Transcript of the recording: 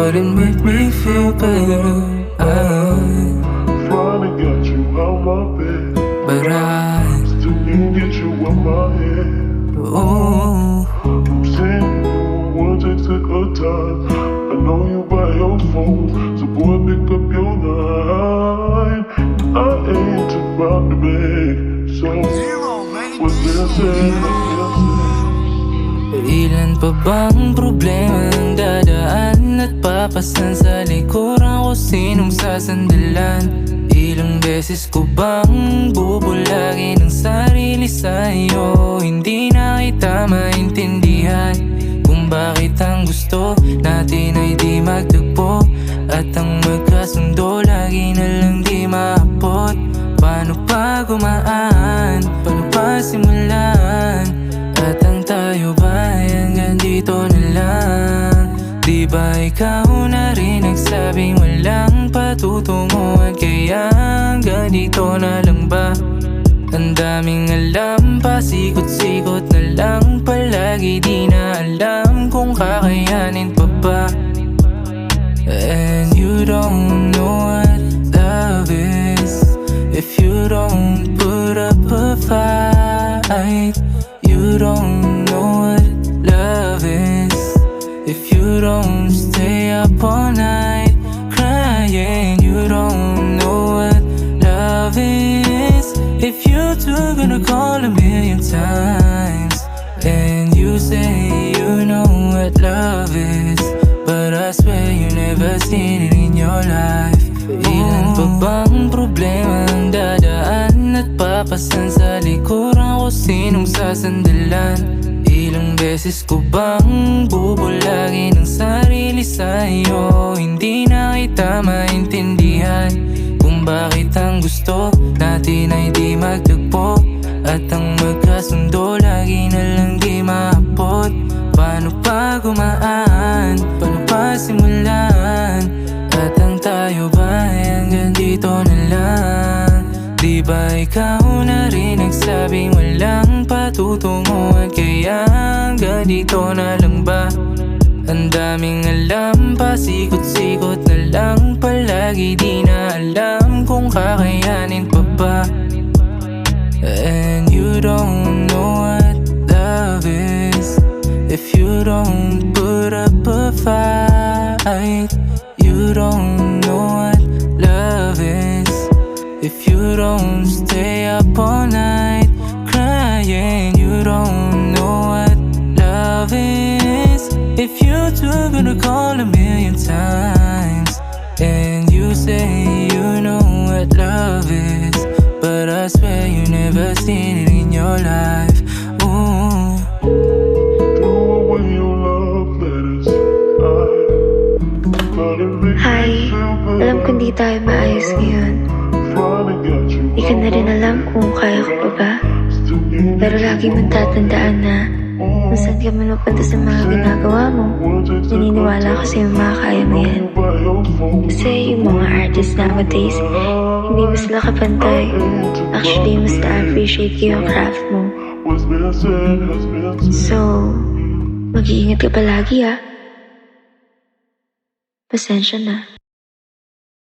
wouldn't make me feel better. Trying to get you out my bed, But I, still can't get you out my head. oh, I'm saying one takes at a time. I know you by your phone, so boy pick up your line. I ain't about to beg, so what's there said? ilan pa bang problema ang dadaan at papasan sa likuran ko sinong sasandalan? Ilang beses ko bang bubulagin ang sarili sa'yo? Hindi na kita maintindihan kung bakit ang gusto natin ay di magtagpo, at ang magkasundo lagi na lang di maabot. Paano pa gumaan? Paano pa simulan? At ang tayo ba ay hanggang dito na lang? Di ba ikaw na rin nagsabing walang patutunguhan, kaya hanggang dito na lang ba? Ang daming alam, pasikot-sikot na lang palagi, di na alam kung kakayanin pa ba. And you don't know what love is if you don't put up a fight. You don't know what love is if you don't stay up all night crying. You don't know what love is if you two gonna call a million times. And you say you know what love is, but I swear you never seen it in your life. Ilan pa bang problema ang dadaan at papasan sa likuran ko sinong sasandalan? Ilang beses ko bang bubulagin ang sarili sa'yo? Hindi na kita maintindihan kung bakit ang gusto natin ay di magtagpo, at ang magkasundo lagi na lang di maabot. Paano pa gumaan? Paano pa simulan? At ang tayo ba ay hanggang dito na lang? Di ba ikaw na rin nagsabing walang patutunguhan, kaya hanggang dito na lang ba? Ang daming alam, pasikot-sikot na lang palagi, di na alam kung kakayanin pa ba. And you don't know what love is if you don't put up a fight. You don't know what love is if you don't stay up all night crying. You don't know what love is if you two gonna call a million times. And you say you know what love is, but I swear you never seen it in your life. Ooh. Throw away your love letters. Hi, alam ko hindi tayo maayos ngayon. Di ka na rin alam kung kaya ko pa ba. Pero lagi mong tatandaan na kung saan ka man mapunta sa mga ginagawa mo, naniniwala ko sa'yo makakaya mo yan. Kasi yung mga artists nowadays, hindi mo sila kapantay. Actually, mas na-appreciate ko yung craft mo. So, mag-iingat ka palagi ha. Pasensya na.